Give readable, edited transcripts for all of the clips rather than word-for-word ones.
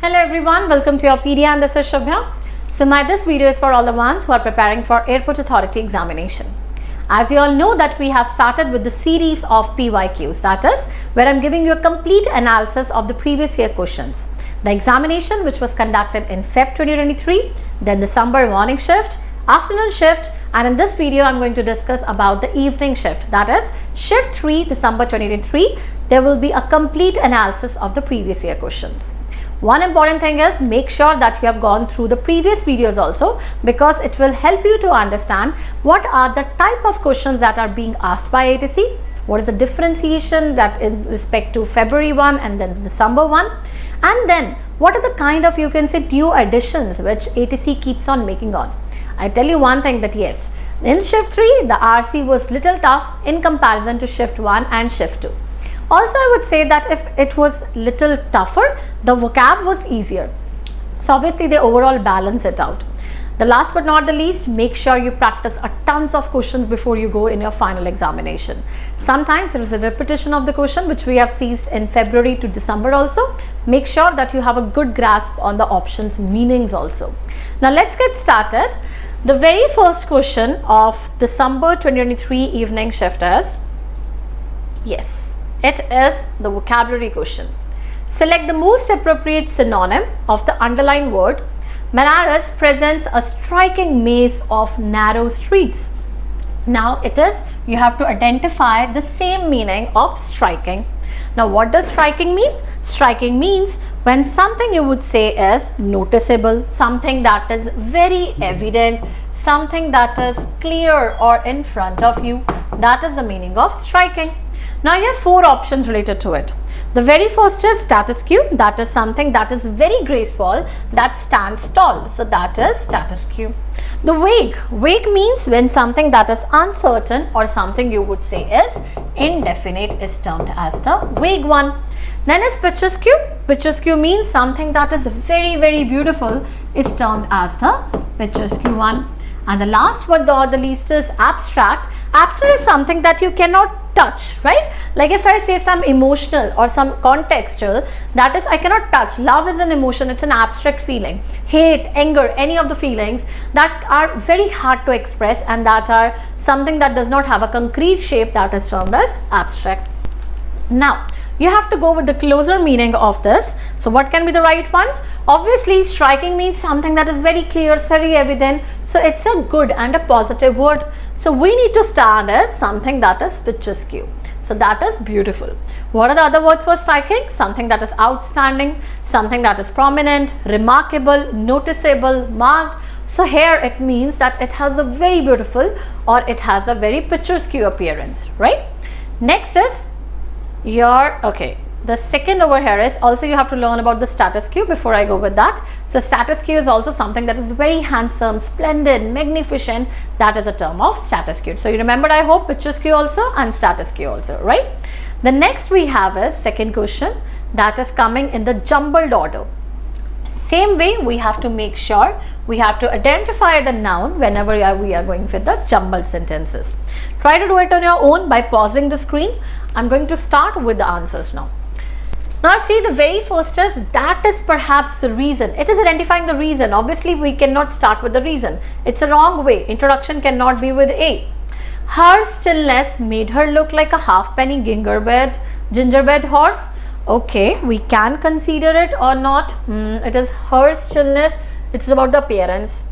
Hello everyone, welcome to your PD and this is Shubhya. So this video is for all the ones who are preparing for Airport Authority examination. As you all know that we have started with the series of PYQs, that is where I am giving you a complete analysis of the previous year questions. The examination which was conducted in Feb 2023, then the summer morning shift, afternoon shift, and in this video I am going to discuss about the evening shift, that is shift 3 December 2023. There will be a complete analysis of the previous year questions. One important thing is make sure that you have gone through the previous videos also, because it will help you to understand what are the type of questions that are being asked by ATC, what is the differentiation that in respect to February 1 and then December 1, and then what are the kind of, you can say, new additions which ATC keeps on making on. I tell you one thing that yes, in shift 3 the RC was little tough in comparison to shift 1 and shift 2. Also, I would say that if it was little tougher, the vocab was easier. So obviously they overall balance it out. The last but not the least, make sure you practice a tons of questions before you go in your final examination. Sometimes there is a repetition of the question which we have seized in February to December also. Make sure that you have a good grasp on the options meanings also. Now let's get started. The very first question of December 2023 evening shift is, yes, it is the vocabulary question. Select the most appropriate synonym of the underlined word. Benares presents a striking maze of narrow streets. Now it is, you have to identify the same meaning of striking. Now what does striking mean? Striking means when something you would say is noticeable, something that is very evident, something that is clear or in front of you. That is the meaning of striking. Now you have four options related to it. The very first is status quo, that is something that is very graceful, that stands tall. So that is status quo. The vague means when something that is uncertain or something you would say is indefinite is termed as the vague one. Then is picturesque. Picturesque means something that is very beautiful is termed as the picturesque one. And the last but not the least is abstract. Abstract is something that you cannot touch, right? Like if I say some emotional or some contextual, that is I cannot touch. Love is an emotion, it's an abstract feeling. Hate, anger, any of the feelings that are very hard to express and that are something that does not have a concrete shape, that is termed as abstract. Now you have to go with the closer meaning of this. So what can be the right one? Obviously striking means something that is very clear, very evident. So it's a good and a positive word. So we need to start as something that is picturesque. So that is beautiful. What are the other words for striking? Something that is outstanding, something that is prominent, remarkable, noticeable, marked. So here it means that it has a very beautiful or it has a very picturesque appearance, right? Next is the second over here is also you have to learn about the status quo before I go with that. So status quo is also something that is very handsome, splendid, magnificent. That is a term of status quo. So you remembered, I hope, picturesque also and status quo also, right? The next we have is second question that is coming in the jumbled order. Same way we have to make sure we have to identify the noun whenever we are going with the jumbled sentences. Try to do it on your own by pausing the screen. I'm going to start with the answers now. Now see, the very first is that is perhaps the reason. It is identifying the reason. Obviously we cannot start with the reason. It's a wrong way. Introduction cannot be with A. Her stillness made her look like a halfpenny gingerbread horse. Okay, we can consider it or not. It is her stillness. It's about the appearance.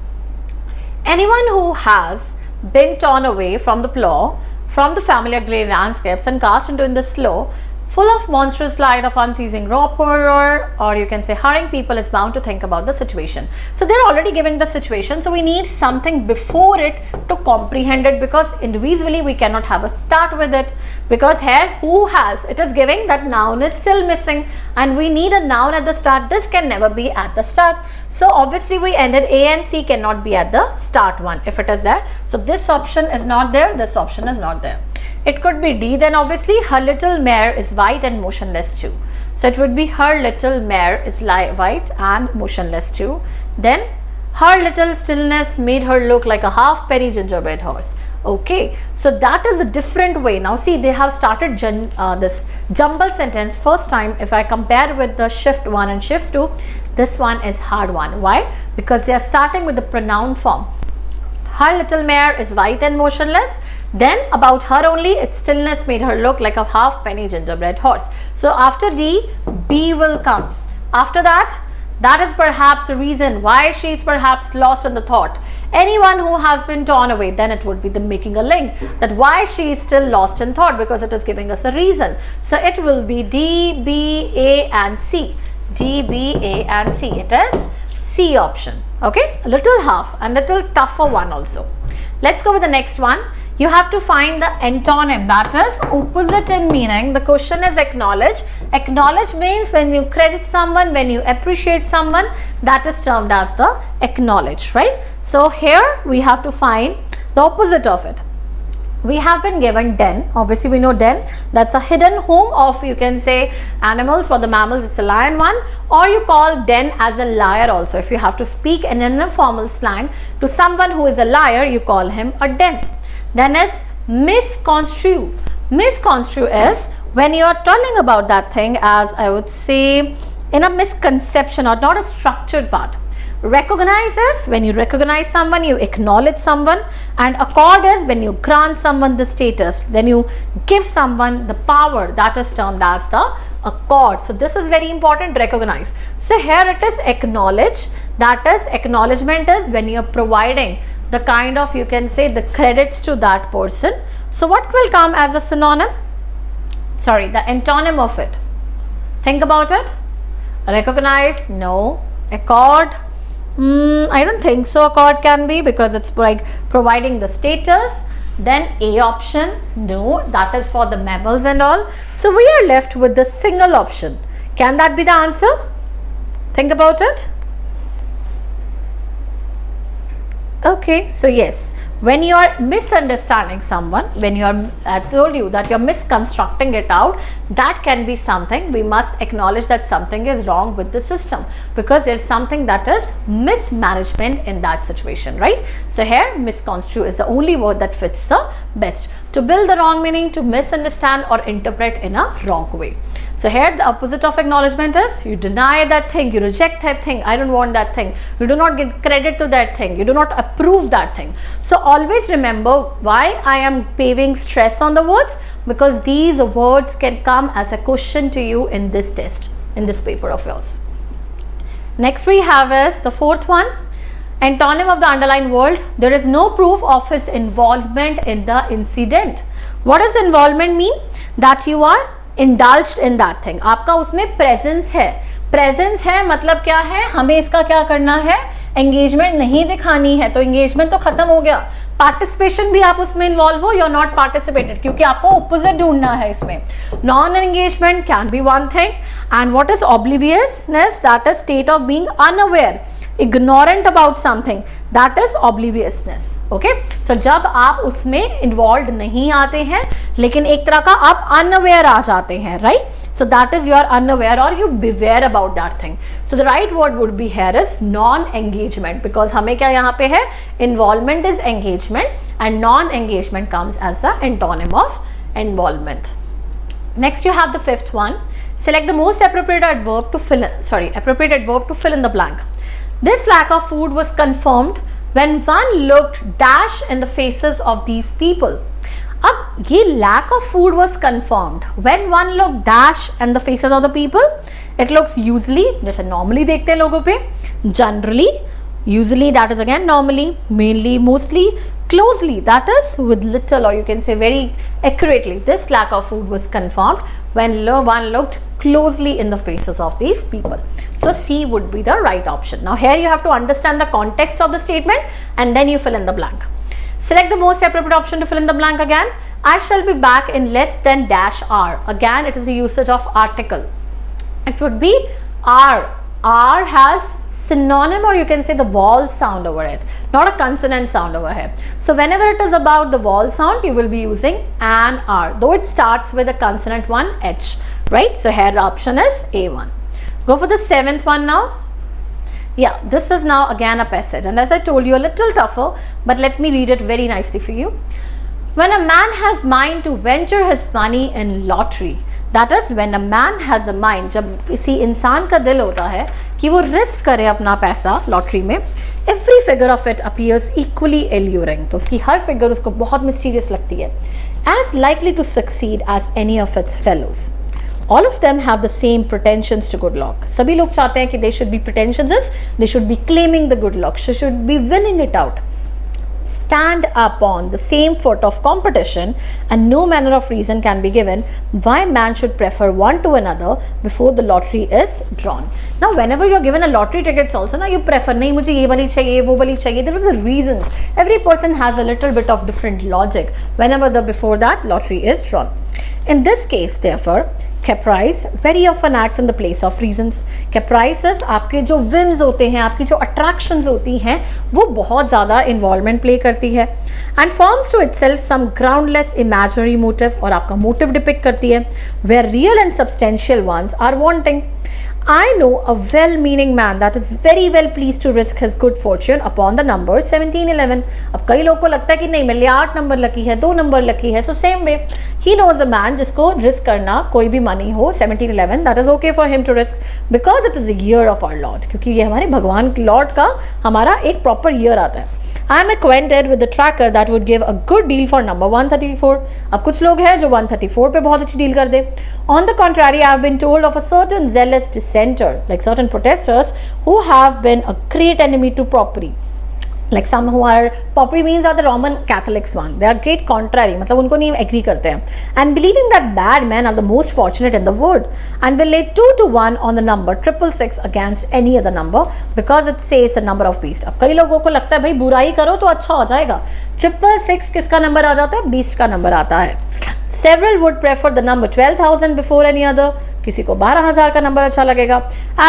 Anyone who has been torn away from the plow, from the familiar grey landscapes and cast into the slow, full of monstrous light of unceasing roar, or you can say hurrying people, is bound to think about the situation. So they're already giving the situation, so we need something before it to comprehend it, because individually we cannot have a start with it, because here who has, it is giving that noun is still missing and we need a noun at the start. This can never be at the start. So obviously we ended A and C cannot be at the start one if it is there. So this option is not there, this option is not there. It could be D then. Obviously her little mare is white and motionless too. So it would be her little mare is white and motionless too. Then her little stillness made her look like a half-penny gingerbread horse. Okay, so that is a different way. Now see, they have started this jumbled sentence first time. If I compare with the shift 1 and shift 2, this one is hard one. Why? Because they are starting with the pronoun form. Her little mare is white and motionless. Then about her only, its stillness made her look like a half-penny gingerbread horse. So after D, B will come. After that, that is perhaps the reason why she is perhaps lost in the thought. Anyone who has been torn away, then it would be the making a link that why she is still lost in thought, because it is giving us a reason. So it will be D, B, A and C. D, B, A and C. It is C option. Okay, a little half and little tougher one also. Let's go with the next one. You have to find the antonym, that is opposite in meaning. The question is acknowledge. Acknowledge means when you credit someone, when you appreciate someone, that is termed as the acknowledge, right? So here we have to find the opposite of it. We have been given den. Obviously we know den, that's a hidden home of, you can say, animals. For the mammals it's a lion one, or you call den as a liar also. If you have to speak in an informal slang to someone who is a liar, you call him a den. Then is misconstrue. Misconstrue is when you are telling about that thing as, I would say, in a misconception or not a structured part. Recognize is when you recognize someone, you acknowledge someone, and accord is when you grant someone the status, then you give someone the power, that is termed as the accord. So this is very important, recognize. So here it is acknowledge, that is acknowledgement is when you are providing the kind of, you can say, the credits to that person. So what will come as a synonym? Sorry, the antonym of it. Think about it. Recognize, no. Accord, I don't think so accord can be, because it's like providing the status. Then A option, no, that is for the mammals and all. So we are left with the single option. Can that be the answer? Think about it. Okay, so yes, when you are misunderstanding someone, when you are, I told you that you are misconstructing it out, that can be something. We must acknowledge that something is wrong with the system, because there is something that is mismanagement in that situation, right? So here misconstrue is the only word that fits the best. To build the wrong meaning, to misunderstand or interpret in a wrong way. So here the opposite of acknowledgement is you deny that thing, you reject that thing, I don't want that thing, you do not give credit to that thing, you do not approve that thing. So always remember why I am paving stress on the words, because these words can come as a question to you in this test, in this paper of yours. Next we have is the fourth one, antonym of the underlined word. There is no proof of his involvement in the incident. What does involvement mean? That you are indulged in that thing. आपका उसमें presence है. Presence है मतलब क्या है? हमें इसका क्या करना है? Engagement नहीं दिखानी है. तो engagement तो खत्म हो गया. Participation भी आप उसमें involve हो, you're not participated, क्योंकि आपको opposite ढूंढना है इसमें. Non-engagement can be one thing. And what is obliviousness? That is state of being unaware, ignorant about something. That is obliviousness. Okay, so जब आप उसमें इन्वॉल्व नहीं आते हैं, लेकिन एक तरह का आप अनअवेयर आ जाते हैं, right? So that is you are unaware और you beware about that thing. So the right word would be here is non engagement, because हमें क्या यहाँ पे है, involvement is engagement and non engagement comes as a antonym of involvement. Next you have the fifth one. Select the most appropriate adverb to fill in the blank. This lack of food was confirmed when one looked dash in the faces of these people. अब ये lack of food was confirmed when one looked dash in the faces of the people. It looks usually, जैसे normally देखते हैं लोगों पे, generally, usually that is again normally, mainly, mostly, closely that is with little, or you can say very accurately. This lack of food was confirmed when one looked closely in the faces of these people. So C would be the right option. Now here you have to understand the context of the statement and then you fill in the blank. Select the most appropriate option to fill in the blank again. I shall be back in less than dash hour. Again it is a usage of article. It would be R. R has synonym, or you can say the vowel sound over it, not a consonant sound over here. So whenever it is about the vowel sound, you will be using an R, though it starts with a consonant one, H, right? So here the option is A1. Go for the seventh one now. Yeah, this is now again a passage, and as I told you, a little tougher, but let me read it very nicely for you. When a man has mind to venture his money in lottery, that is when a man has a mind, जब किसी इंसान का दिल होता है कि वो risk करे अपना पैसा लॉटरी में, every figure of it appears equally alluring, तो उसकी हर फिगर उसको बहुत मिस्टीरियस लगती है, as likely to succeed as any of its fellows. All of them have the same pretensions to good luck. सभी लोग चाहते हैं कि they should be pretensions, they should be claiming the good luck, they should be winning it out. Stand upon the same foot of competition, and no manner of reason can be given why man should prefer one to another before the lottery is drawn. Now whenever you are given a lottery tickets also, now you prefer, nahi mujhe ye wali chahiye, wo wali chahiye, there is a reason. Every person has a little bit of different logic whenever the before that lottery is drawn. In this case therefore, caprice very often acts in the place of reasons. Caprices आपके जो whims होते हैं, आपकी जो attractions होती हैं, वो बहुत ज़्यादा involvement play करती है and forms to itself some groundless imaginary motive, और आपका motive depict करती है where real and substantial ones are wanting. I know a well-meaning man that is very well pleased to risk his good fortune upon the number 1711. अब कई लोगों को लगता है कि नहीं मेरे लिए 8 नंबर लकी है, 2 नंबर लकी है, so same way he knows a man जिसको risk करना कोई भी money हो 1711, that is okay for him to risk because it is a year of our Lord, क्योंकि ये हमारे भगवान लॉर्ड का हमारा एक proper year आता है. I am acquainted with the tracker that would give a good deal for number 134. अब कुछ लोग हैं जो 134 पे बहुत अच्छी डील कर दे. On the contrary, I have been told of a certain zealous dissenter, like certain protesters who have been a great enemy to property. Like some who are property means are the Roman Catholics one. They are great contrary, मतलब उनको नहीं agree करते हैं. And believing that bad men are the most fortunate in the world, and will lay 2 to 1 on the number 666 against any other number because it says a number of beast. अब कई लोगों को लगता है भाई बुराई करो तो अच्छा हो जाएगा. 666 किसका नंबर आ जाता है? बीस्ट का नंबर आता है. Several would prefer the number 12,000 before any other. किसी को 12,000 का नंबर अच्छा लगेगा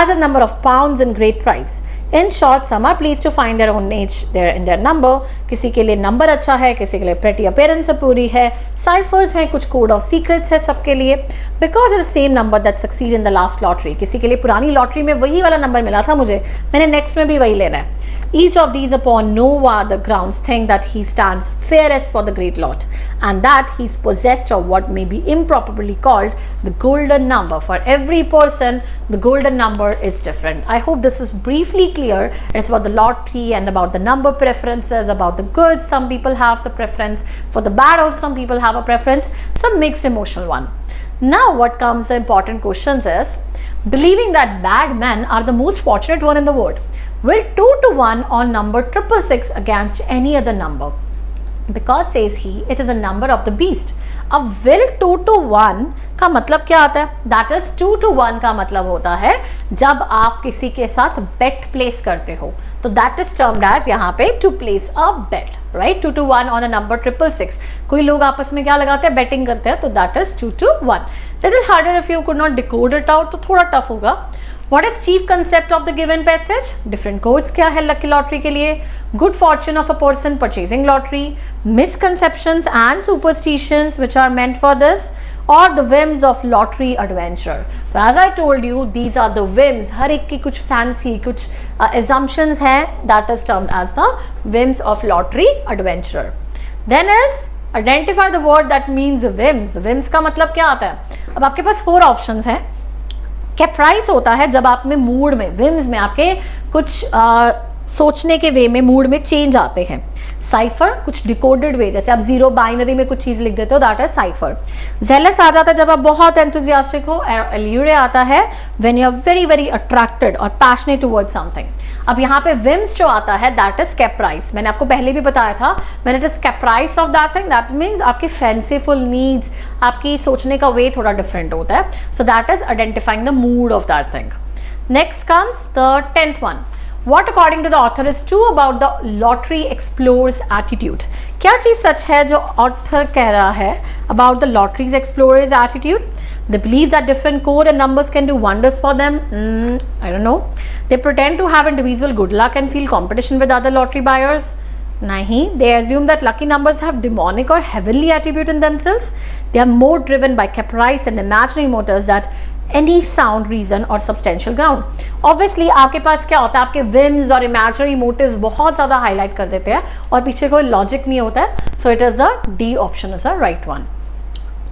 as a number of pounds in great price. In short, some are pleased to find their own age there in their number. किसी के लिए number अच्छा है, किसी के लिए pretty appearance पूरी है, ciphers हैं, कुछ code of secrets है सबके लिए, because it is same number that succeed in the last lottery. किसी के लिए पुरानी लॉटरी में वही वाला नंबर मिला था मुझे, मैंने नेक्स्ट में भी वही लेना है. Each of these upon no other grounds think that he stands fairest for the great lot, and that he is possessed of what may be improperly called the golden number. For every person, the golden number is different. I hope this is briefly clear. It's about the lottery and about the number preferences, about the good. Some people have the preference for the bad, or some people have a preference, some mixed emotional one. Now, what comes the important questions is, believing that bad men are the most fortunate one in the world, will 2 to 1 on number 666 against any other number, because says he it is a number of the beast. अब will 2 to 1 का मतलब क्या आता है? That is 2 to 1 का मतलब होता है जब आप किसी के साथ bet place करते हो, तो that is termed as यहाँ पे to place a bet, right? 2 to 1 on a number 666. कोई लोग आपस में क्या लगाते हैं? Betting करते हैं, तो that is 2 to 1. Little harder if you could not decode it out, तो थोड़ा tough होगा. What is chief concept of the given passage? Different codes क्या है lucky lottery के लिए? Good fortune of a person purchasing lottery, misconceptions and superstitions which are meant for this, or the whims of lottery adventure. So as I told you, these are the whims. हर एक की कुछ fancy, कुछ assumptions हैं, that is termed as the whims of lottery adventure. Then is identify the word that means whims. Whims का मतलब क्या आता है? अब आपके पास 4 options हैं. कैप्राइस होता है जब आप में मूड में, विम्स में आपके कुछ सोचने के वे में, मूड में चेंज आते हैं. साइफर कुछ डिकोडेड वे, जैसे आप जीरो बाइनरी में कुछ चीज लिख देते हो, दैट इज साइफर. जेलस आ जाता है जब आप बहुत एंथुजियास्टिक हो. एल्यूरे आता है when you are very very attracted और पैशनेट टुवर्ड्स समथिंग. अब यहाँ पे विम्स जो आता है दैट इज कैप्राइस. मैंने आपको पहले भी बताया था, when it is caprice of that thing, that means आपकी फैंसीफुल नीड्स, आपकी सोचने का वे थोड़ा डिफरेंट होता है. सो that is identifying the mood off that thing. Next comes the 10th one. What according to the author is true about the lottery explorer's attitude? क्या चीज सच है जो author कह रहा है about the lottery's explorer's attitude? They believe that different code and numbers can do wonders for them. I don't know. They pretend to have individual good luck and feel competition with other lottery buyers. Nahi, they assume that lucky numbers have demonic or heavenly attribute in themselves. They are more driven by caprice and imaginary motives that any sound reason or substantial ground. Obviously आपके पास क्या होता है, आपके whims और imaginary motives बहुत ज़्यादा highlight कर देते हैं और पीछे कोई logic नहीं होता है. So it is a D option is the right one.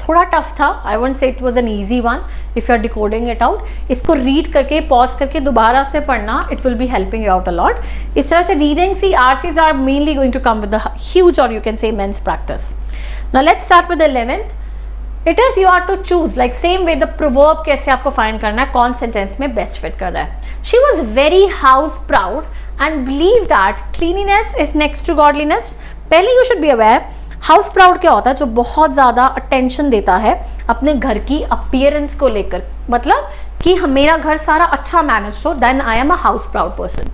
थोड़ा टफ था, I won't say it was an easy one if you are decoding it out. इसको रीड करके पॉज करके दोबारा से पढ़ना, it will be helping you out a lot. इस तरह से reading C RCs are mainly going to come with the huge और यू कैन से immense practice. Now let's start with 11th. It is you are to choose like same way the proverb कैसे आपको find करना है, कौन sentence में best fit कर रहा है. She was very house proud and believe that cleanliness is next to godliness. पहले you should be aware house proud क्या होता है, जो बहुत ज़्यादा अटेंशन देता है अपने घर की अपीयरेंस को लेकर, मतलब कि मेरा घर सारा अच्छा मैनेज हो, then I am a house proud person.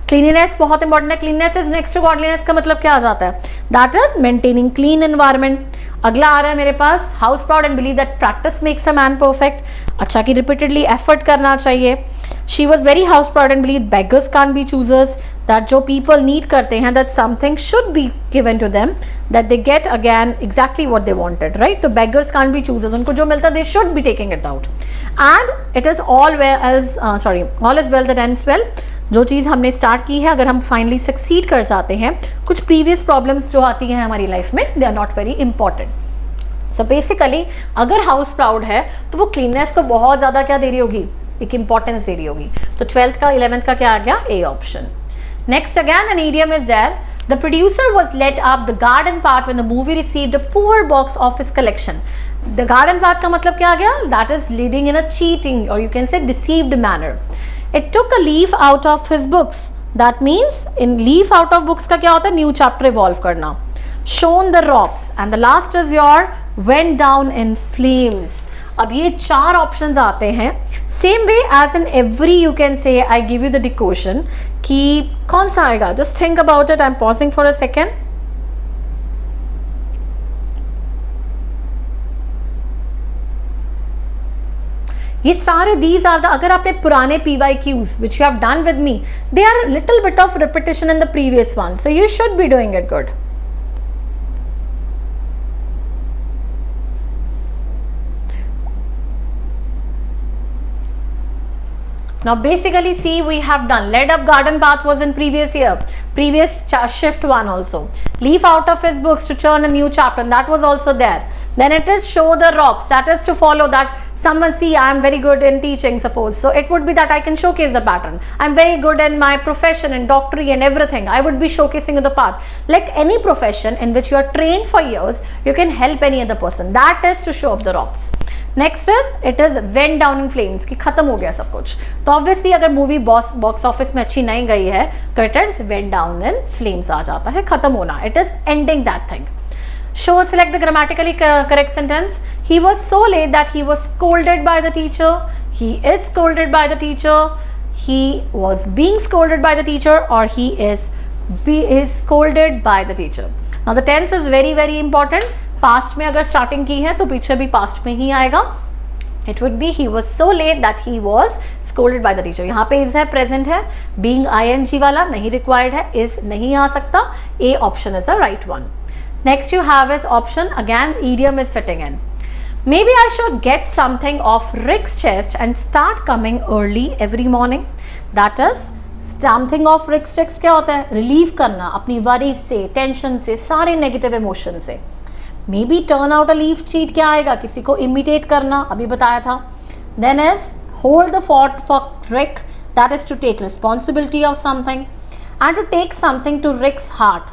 Cleanliness बहुत इंपॉर्टेंट है. Cleanliness is next to godliness का मतलब क्या आ जाता है, that is maintaining clean environment. अगला आ रहा है मेरे पास house proud and believe that practice makes a man perfect. अच्छा कि रिपीटेडली एफर्ट करना चाहिए. She was very house proud and believe beggars can't be choosers, that जो पीपल नीड करते हैं that something should be given to them that they get again exactly what they wanted, right. तो beggars can't be choosers, उनको जो मिलता है they should be taking it out. And it is all is well that ends well. जो चीज़ हमने start की है, अगर हम फाइनली सक्सीड कर जाते हैं, कुछ प्रीवियस प्रॉब्लम्स जो आती हैं हमारी लाइफ में they are not very important. So basically अगर हाउस प्राउड है तो वो क्लीननेस को बहुत ज़्यादा क्या दे रही होगी, एक इंपॉर्टेंस दे रही होगी. तो 12th का 11th का क्या आ गया, A option. Next again an idiom is there. The producer was led up the garden path when the movie received a poor box office collection. The garden path का मतलब क्या आ गया, that is leading in a cheating or you can say deceived manner. It took a leaf out of his books. That means in leaf out of books का क्या होता है, new chapter evolve करना. Shone the ropes and the last is your went down in flames. अब ये 4 options आते हैं. Same way as in every you can say I give you the decoction कि कौन सा आएगा. Just think about it. I am pausing for a second. ये सारे दीज आर द, अगर आपने पुराने PYQs which you have done with me, they are a little bit of repetition in the previous one, so you should be doing it good. Now basically see, we have done led up garden path was in previous year, previous shift one also. Leaf out of his books to churn a new chapter, and that was also there. Then it is show the ropes, that is to follow that someone see I am very good in teaching suppose, so it would be that I can showcase the pattern. I am very good in my profession and doctorate and everything, I would be showcasing the path. Like any profession in which you are trained for years, you can help any other person, that is to show up the ropes. Next is it is went down in flames कि खत्म हो गया सब कुछ. तो obviously अगर movie box office में अच्छी नहीं गई है तो it is went down in flames आ जाता है, खत्म होना, it is ending that thing. Show select the grammatically correct sentence. He was so late that he was scolded by the teacher. He is scolded by the teacher. He was being scolded by the teacher और he is scolded by the teacher. Now the tense is very very important. Past में अगर starting की है तो पीछे भी past में ही आएगा. It would B he was so late that he was scolded by the teacher. यहाँ पे इज है, प्रेजेंट है, बीइंग ING वाला नहीं रिक्वायर्ड है, इज नहीं आ सकता. A option is a right one. Next you have is option again idiom is fitting in. Maybe I should get something off Rick's chest and start coming early every morning. That is something off Rick's chest क्या होता है, relieve करना अपनी worries से, tension से, सारे negative emotion से. May be turn out a leaf cheat क्या आएगा, किसी को इमिटेट करना, अभी बताया था. Then is hold the fort for Rick, that is to take responsibility of something and to take something to Rick's heart,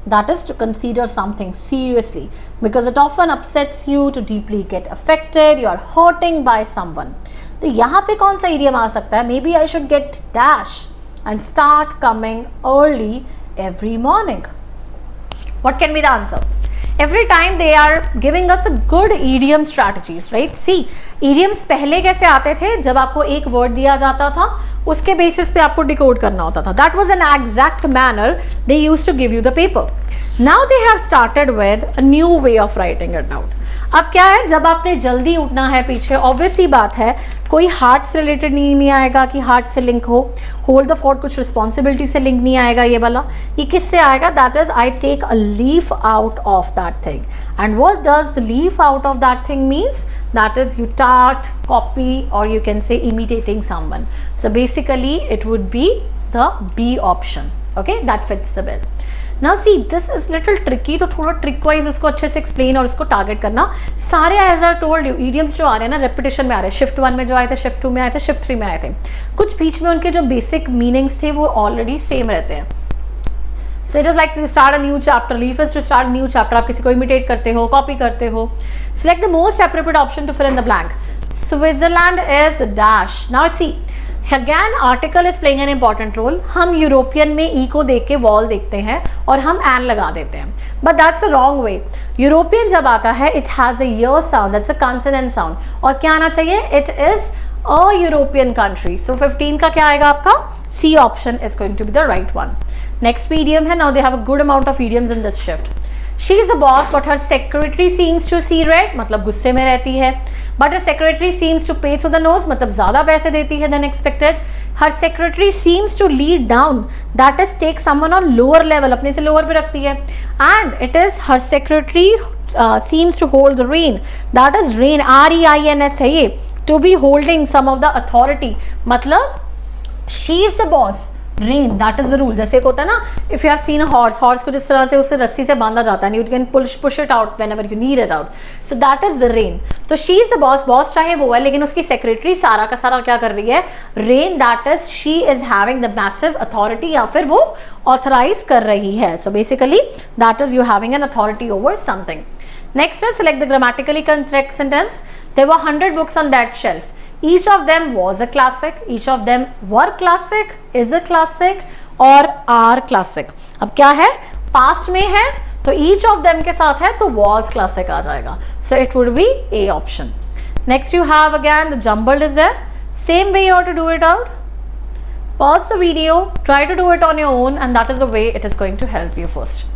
that is to consider something seriously because it often upsets you too deeply get affected, you are hurting by someone. तो यहाँ पे कौन सा idiom आ सकता है, may be I should get dash and start coming early every morning. What can be the answer? Every time they are giving us a good idiom strategies, right? See, idioms पहले कैसे आते थे, जब आपको एक वर्ड दिया जाता था उसके बेसिस पे आपको डिकोड करना होता था. That was an exact manner they used to give you the paper. Now they have started with a new way of writing it out. अब क्या है, जब आपने जल्दी उठना है पीछे, ऑब्वियस ही बात है कोई हार्ट से रिलेटेड नहीं आएगा कि हार्ट से लिंक हो. होल्ड द फोर्ट कुछ रिस्पॉन्सिबिलिटी से लिंक नहीं आएगा. ये वाला ये किससे आएगा, that is I take a leaf out of that thing. And what does the leaf out of that thing means, that is you start, copy, or you can say imitating someone. So basically it would be the B option. Okay, that fits the bill. Now see, this is little tricky, तो थोड़ा trick wise इसको अच्छे से explain और इसको target करना. सारे as I told you idioms जो आ रहे हैं ना रेपिटेशन में आ रहे हैं. शिफ्ट 1 में जो आए थे, शिफ्ट 2 में आए थे, शिफ्ट 3 में आए थे. कुछ बीच में उनके जो बेसिक मीनिंग्स थे वो ऑलरेडी सेम रहते हैं. So it is like to start a new chapter. Leaf is to start new chapter. आप किसी को इमिटेट करते हो, कॉपी करते हो. Select the most appropriate option to fill in the blank. Switzerland is dash. Now see again article is playing an important role. हम European में E को देख के वॉल देखते हैं और हम एन लगा देते हैं, but that's a wrong way. European जब आता है it has a Y sound, that's a consonant sound. और क्या आना चाहिए? It is a European country. So 15 का क्या आएगा आपका? C option is going to be the right one. Next medium है. Now they have a good amount of idioms in this shift. She is a boss but her secretary seems to C red, मतलब गुस्से में रहती है. But her secretary seems to pay through the nose, मतलब ज्यादा पैसे देती है than expected. Her secretary seems to lead down, that is take someone on lower level, अपने से लोअर पे रखती है. And it is her secretary seems to hold the rein, that is rein, REINS है ये, to be holding some of the authority, मतलब she is the boss. Rain that is the rule. जैसे एक होता है ना, if you have seen a horse, horse को जिस तरह से उससे रस्सी से बांधा जाता है, you can push it out whenever you need it out. So that is the rein. तो she is the boss. Boss चाहे वो है, लेकिन उसकी सेक्रेटरी सारा का सारा क्या कर रही है? Reign, that is she is having the massive authority, या फिर वो ऑथराइज कर रही है. So basically that is you having an authority over something. Next is select the grammatically correct sentence. There were 100 books on that shelf. Each of them was a classic, each of them were classic, is a classic और are classic. अब क्या है? Past में है तो each of them के साथ है तो was classic आ जाएगा. So it would be A option. Next you have again the jumbled is there. Same way you have to do it out. Pause the video, try to do it on your own, and that is the way it is going to help you first.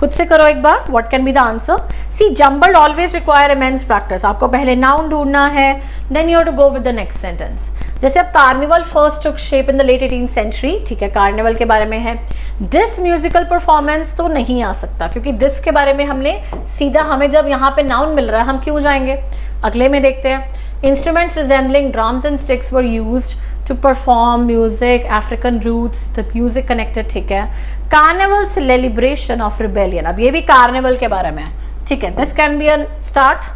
खुद से करो एक बार. What can be the answer? C jumbled always require immense practice. आपको पहले noun ढूंढना है, then you have to go with the next sentence. जैसे अब carnival first took shape in the late 18th century, ठीक है, कार्निवल के बारे में है. दिस म्यूजिकल परफॉर्मेंस तो नहीं आ सकता, क्योंकि दिस के बारे में हमने सीधा, हमें जब यहाँ पे नाउन मिल रहा है हम क्यों जाएंगे? अगले में देखते हैं. Instruments resembling drums and sticks were used to perform music, African roots, the music connected, ठीक है. Carnival celebration of rebellion, अब ये भी कार्निवल के बारे में है, ठीक है. This can be a start.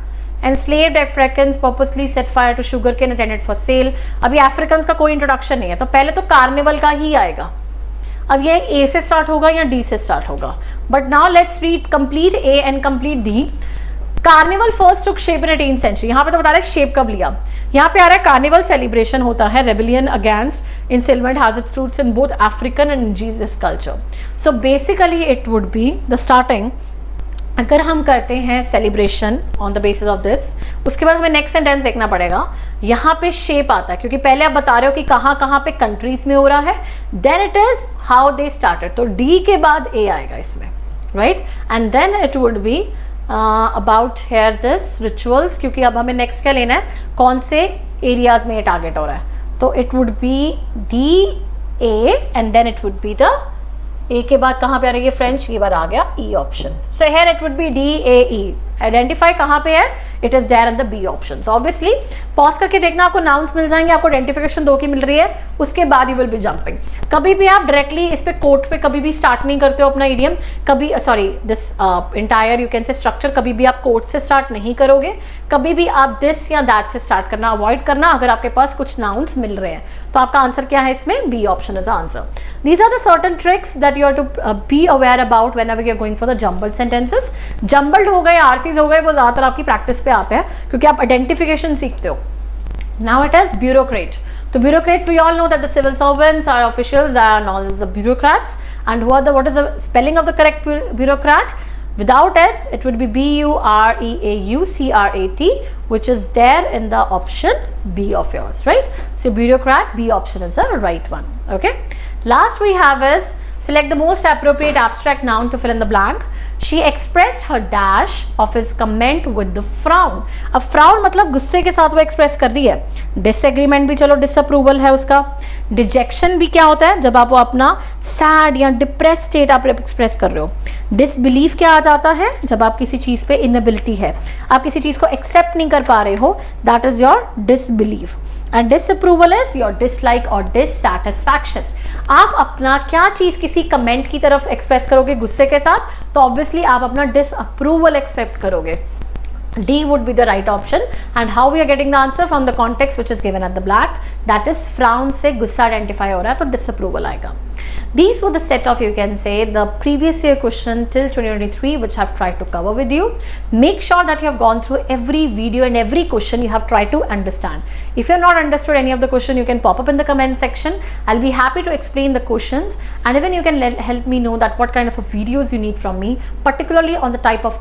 Enslaved Africans purposely set fire to sugarcane intended for sale. अभी Africans का कोई इंट्रोडक्शन नहीं है, तो पहले तो कार्निवल का ही आएगा. अब ये A से स्टार्ट होगा या D से स्टार्ट होगा. But now let's read complete A and complete D. Carnival first took shape in 18th century. यहाँ पे तो बता रहे हैं शेप कब लिया. यहाँ पे आ रहा है कार्निवल सेलिब्रेशन होता है, rebellion against enslavement has its roots in both African and indigenous culture. So basically it would be the starting. अगर हम करते हैं celebration on the basis of this, उसके बाद हमें नेक्स्ट सेंटेंस देखना पड़ेगा. यहाँ पे शेप आता है क्योंकि पहले आप बता रहे हो कि कहाँ कहाँ पे कंट्रीज में हो रहा है, then it is how they started. तो डी के बाद ए आएगा इसमें, right. And then it would be about here this rituals, क्योंकि अब हमें नेक्स्ट क्या लेना है, कौन से एरियाज में ये टारगेट हो रहा है. तो it would be D A and then it would be the A के बाद कहाँ पे आ रही है फ्रेंच, ये बार आ गया E option. So here it would be D A E. Identify कहाँ पे है? It is there in the B option. So obviously pause करके देखना, आपको नाउन्स मिल जाएंगे, आपको आइडेंटिफिकेशन 2 की मिल रही है, उसके बाद यू विल बी जंपिंग. कभी भी आप डायरेक्टली इस पे कोट पे कभी भी स्टार्ट नहीं करते हो अपना इडियम. कभी sorry this entire you can से स्ट्रक्चर कभी भी आप कोट से स्टार्ट नहीं करोगे. कभी भी आप दिस या दैट से स्टार्ट करना अवॉइड करना अगर आपके पास कुछ नाउन्स मिल रहे हैं. तो आपका आंसर क्या है इसमें? B option is answer. These are the certain tricks that you have to be aware about whenever you are going for the jumbled sentences. Jumbled हो गए, आरसीज हो गए, वो ज्यादातर आपकी प्रैक्टिस पे आते हैं क्योंकि आप आइडेंटिफिकेशन सीखते हो. Now it is bureaucrat. तो bureaucrates, we all know that the civil servants are officials and all is the bureaucrats. And what is the spelling of the correct bureaucrat? Without S, it would be B-U-R-E-A-U-C-R-A-T, which is there in the option B of yours, right? So bureaucrat, B option is the right one. Okay. Last we have is select the most appropriate abstract noun to fill in the blank. She expressed her dash of his comment with the frown. अब frown मतलब गुस्से के साथ वो express कर रही है. Disagreement भी चलो disapproval है उसका. Dejection भी क्या होता है? जब आप वो अपना sad या depressed state आप express कर रहे हो. Disbelief क्या आ जाता है? जब आप किसी चीज़ पे inability है, आप किसी चीज़ को accept नहीं कर पा रहे हो, that is your disbelief. And disapproval is your dislike or dissatisfaction. आप अपना क्या चीज़ किसी कमेंट की तरफ एक्सप्रेस करोगे गुस्से के साथ, तो ऑब्वियसली आप अपना डिसअप्रूवल एक्सपेक्ट करोगे. D would be the right option. And how we are getting the answer from the context which is given at the black, that is frown से गुस्सा identify हो रहा है तो disapproval आएगा. These were the set of, you can say, the previous year question till 2023 which I have tried to cover with you. Make sure that you have gone through every video and every question you have tried to understand. If you have not understood any of the question, you can pop up in the comment section. I'll be happy to explain the questions, and even you can help me know that what kind of videos you need from me, particularly on the type of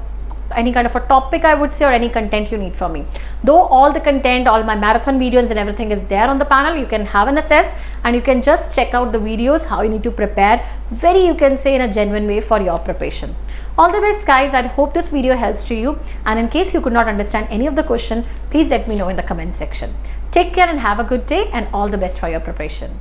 any kind of a topic I would say, or any content you need from me. Though all the content, all my marathon videos and everything is there on the panel, you can have an assess and you can just check out the videos how you need to prepare very, you can say, in a genuine way for your preparation. All the best guys. I hope this video helps to you, and in case you could not understand any of the question, please let me know in the comment section. Take care and have a good day, and all the best for your preparation.